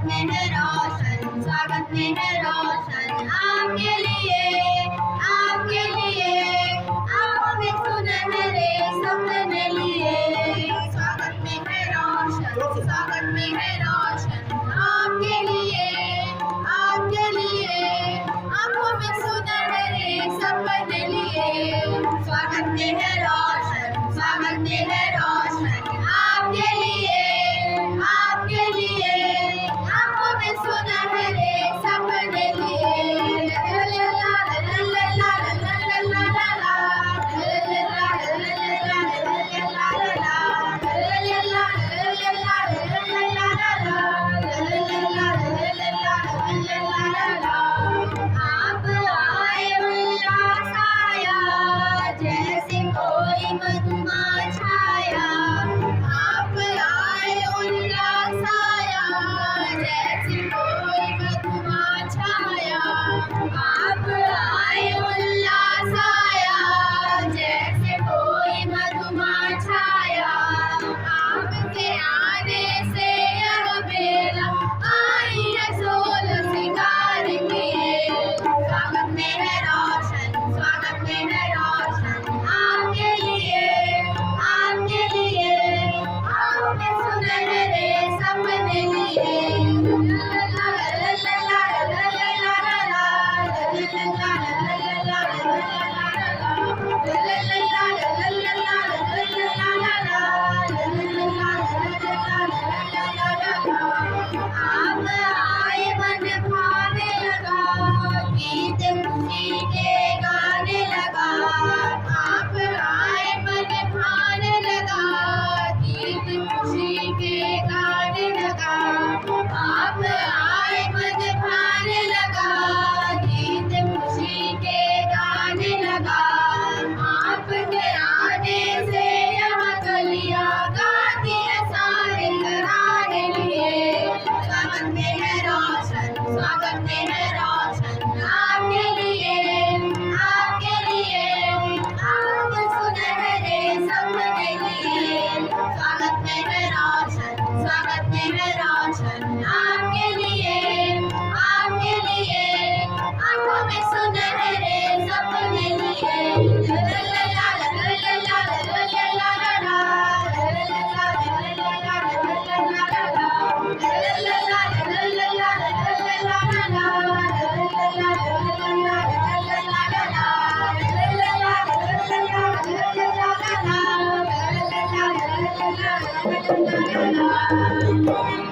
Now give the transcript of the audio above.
स्वागत में है रोशन, स्वागत में है रोशन आपके लिए, आपके लिए, आंखों में सुनहरे सपने लिए। स्वागत में है रोशन, स्वागत में है रोशन आपके लिए, आपके लिए, आंखों में सुनहरे सपने लिए। स्वागत में है रोशन, स्वागत में है रोशन आपके लिए, आपके लिए, आंखों में सुनहरे सपने लिए। आप आए उल्लास आया, जैसे कोई मधुमा छाया। आप आए उल्लास आया, जैसे कोई मधुमा छाया। आप आए उल्लास आया, जैसे कोई मधुमा छाया। आपके आने से यह बेला आई है सोल सिंगार के। स्वागत में है रोशन, स्वागत में है रोशन आपके लिए, आपके लिए, आंखों में सुनहरे सपने लिए। आप आए मन भाने लगा, गीत खुशी के गाने लगा। आप आए मन भाने लगा, गीत खुशी के गाने लगा। आप आए मन भाने लगा, गीत खुशी के गाने लगा। आपके आने से यह गलियां गाती है सारे तराने लिए। स्वागत में है रोशन, स्वागत में है रोशन आपके लिए, आपके लिए, आप सुनहरे सपने लिए। स्वागत में है रोशन, स्वागत में है रोशन आपके लिए, आपके लिए, आंखों में सुनहरे सपने लिए। Thank you.